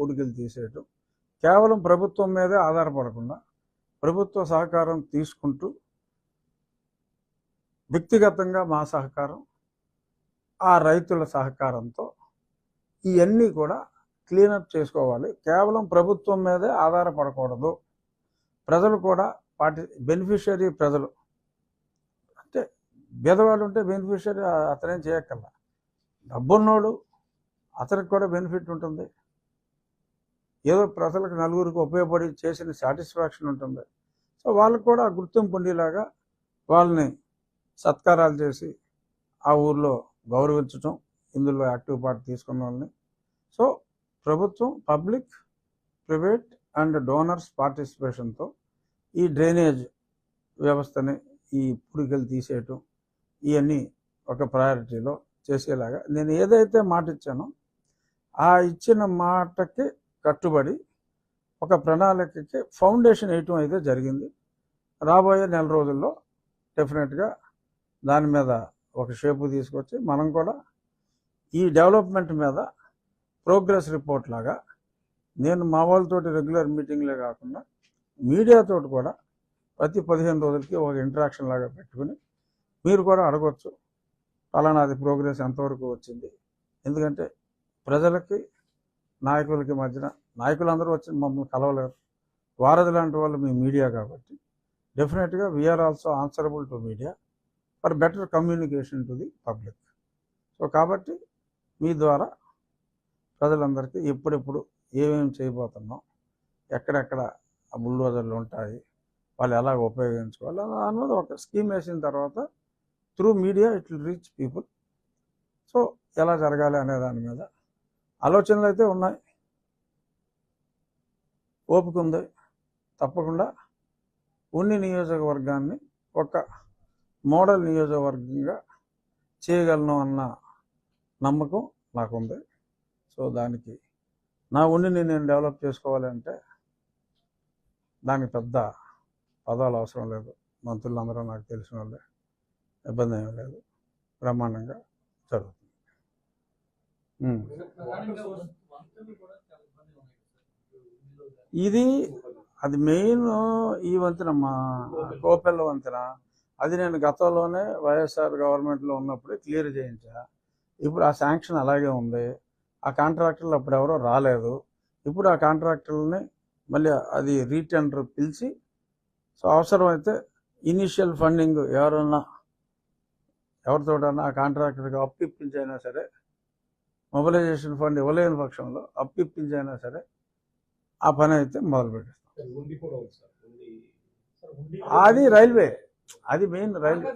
పూడికలు తీసేయటం, కేవలం ప్రభుత్వం మీదే ఆధారపడకుండా ప్రభుత్వ సహకారం తీసుకుంటూ వ్యక్తిగతంగా మా సహకారం, ఆ రైతుల సహకారంతో ఇవన్నీ కూడా క్లీనప్ చేసుకోవాలి. కేవలం ప్రభుత్వం మీదే ఆధారపడకూడదు. ప్రజలు కూడా బెనిఫిషియరీ ప్రజలు అంటే బీదవాళ్ళు ఉంటే బెనిఫిషియరీ అతనేం చేయక్కర్లా, డబ్బున్నోడు అతనికి కూడా బెనిఫిట్ ఉంటుంది. ఏదో ప్రజలకు నలుగురికి ఉపయోగపడి చేసిన సాటిస్ఫాక్షన్ ఉంటుంది. సో వాళ్ళకు కూడా గుర్తింపు ఉండేలాగా వాళ్ళని సత్కారాలు చేసి ఆ ఊర్లో గౌరవించటం, ఇందులో యాక్టివ్ పార్ట్ తీసుకున్న వాళ్ళని. సో ప్రభుత్వం, పబ్లిక్, ప్రైవేట్ అండ్ డోనర్స్ పార్టిసిపేషన్తో ఈ డ్రైనేజ్ వ్యవస్థని, ఈ పూడికలు తీసేయటం, ఇవన్నీ ఒక ప్రయారిటీలో చేసేలాగా నేను ఏదైతే మాట ఇచ్చానో ఆ ఇచ్చిన మాటకి కట్టుబడి ఒక ప్రణాళికకి ఫౌండేషన్ వేయటం అయితే జరిగింది. రాబోయే నెల రోజుల్లో డెఫినెట్గా దాని మీద ఒక షేపు తీసుకొచ్చి మనం కూడా ఈ డెవలప్మెంట్ మీద ప్రోగ్రెస్ రిపోర్ట్ లాగా నేను మా వాళ్ళతోటి రెగ్యులర్ మీటింగ్లే కాకుండా మీడియాతో కూడా ప్రతి 15 రోజులకి ఒక ఇంటరాక్షన్ లాగా పెట్టుకుని మీరు కూడా అడగవచ్చు పలానాది ప్రోగ్రెస్ ఎంతవరకు వచ్చింది. ఎందుకంటే ప్రజలకి నాయకులకి మధ్యన నాయకులందరూ వచ్చి మమ్మల్ని కలవలేరు, వారధి లాంటి వాళ్ళు మీ మీడియా కాబట్టి డెఫినెట్గా we are also answerable to media for better communication to the public. So కాబట్టి మీ ద్వారా ప్రజలందరికీ ఎప్పుడెప్పుడు ఏమేమి చేయబోతున్నాం, ఎక్కడెక్కడ ఆ బుల్డోజర్లు ఉంటాయి, వాళ్ళు ఎలా ఉపయోగించుకోవాలి అన్నది ఒక స్కీమ్ వేసిన తర్వాత through media it will reach people. So ఎలా జరగాలి అనే దాని మీద ఆలోచనలు అయితే ఉన్నాయి, ఓపిక ఉంది. తప్పకుండా ఉన్ని నియోజకవర్గాన్ని ఒక మోడల్ నియోజకవర్గంగా చేయగలను అన్న నమ్మకం నాకుంది. సో దానికి నా ఉండిని నేను డెవలప్ చేసుకోవాలంటే దానికి పెద్ద పదాలు అవసరం లేదు, మంత్రులందరూ నాకు తెలిసిన వాళ్ళే, ఇబ్బంది ఏమీ లేదు, బ్రహ్మాండంగా జరుగుతుంది. ఇది అది మెయిన్ ఈ వంతెన, మా కోపెల్ల వంతెన, అది నేను గతంలోనే వైఎస్ఆర్ గవర్నమెంట్లో ఉన్నప్పుడే క్లియర్ చేయించా. ఇప్పుడు ఆ శాంక్షన్ అలాగే ఉంది. ఆ కాంట్రాక్టర్లు అప్పుడు ఎవరో రాలేదు. ఇప్పుడు ఆ కాంట్రాక్టర్లని మళ్ళీ అది రీటెండర్ పిలిచి, సో అవసరమైతే ఇనీషియల్ ఫండింగ్ ఎవరితోటన్నా ఆ కాంట్రాక్టర్కి అప్పిప్పించైనా సరే, మొబిలైజేషన్ ఫండ్ ఇవ్వలేని పక్షంలో అప్పిప్పించైనా సరే ఆ పని అయితే మొదలుపెట్టిస్తాం. అది రైల్వే, అది మెయిన్ రైల్వే.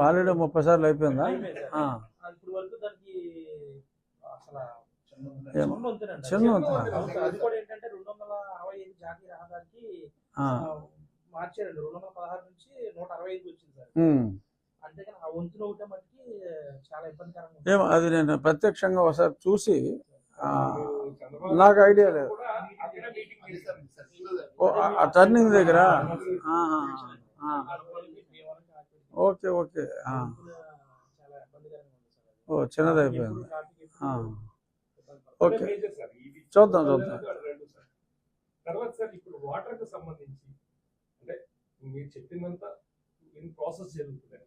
ఆల్రెడీ 30 సార్లు అయిపోయిందా? చిన్న మార్చారండి. 216 నుంచి 165 వచ్చింది సార్. అంటే ఆ వంతులో ఒకటే మట్టికి చాలా ఇబ్బందికరంగా ఏమో అది నేను ప్రత్యక్షంగా ఒకసారి చూసి నాకు ఐడియా లేదు. ఆ టర్నింగ్ దగ్గర ఓకే ఓకే, ఓ చిన్నది అయిపోయింది. ఓకే చూద్దాం. తర్వాత సార్ ఇప్పుడు వాటర్ కు సంబంధించి అంటే మీరు చెప్పినంత ఇన్ ప్రాసెస్ జరుగుతుంది.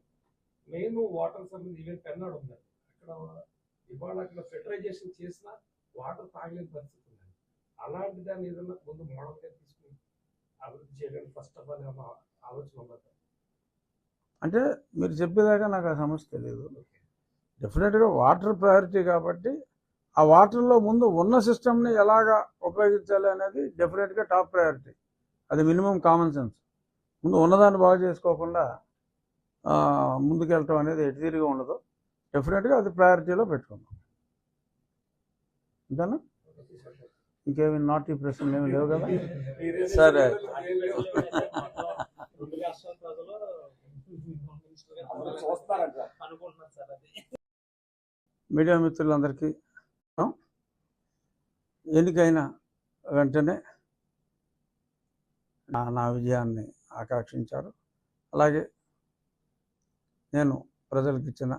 మెయిన్ వాటర్ సంబంధించి ఈవెన్ పెన్నాడు ఉంది, అక్కడ ఇవాళ అక్కడ ఫెటరైజేషన్ చేసినా వాటర్ తాగలేని పరిస్థితి ఉంది. అలాంటి దాన్ని ఏదన్నా ముందు మోడల్గా తీసుకుని అభివృద్ధి చేయడానికి ఫస్ట్ ఆఫ్ ఆల్ ఆలోచన ఉన్నది. అంటే మీరు చెప్పేదాకా నాకు ఆ సమస్య తెలియదు. డెఫినెట్గా వాటర్ ప్రయారిటీ కాబట్టి ఆ వాటర్లో ముందు ఉన్న సిస్టమ్ని ఎలాగా ఉపయోగించాలి అనేది డెఫినెట్గా టాప్ ప్రయారిటీ. అది మినిమం కామన్ సెన్స్. ముందు ఉన్నదాన్ని బాగు చేసుకోకుండా ముందుకెళ్ళటం అనేది ఎటుతిరిగి ఉండదు. డెఫినెట్గా అది ప్రయారిటీలో పెట్టుకుందాం. అంతేనా? ఇంకేమి నాటి ప్రశ్నలు ఏమి లేవు కదా? సరే. మీడియా మిత్రులందరికీ ఎన్నికైన వెంటనే నా విజయాన్ని ఆకాంక్షించారు. అలాగే నేను ప్రజలకు ఇచ్చిన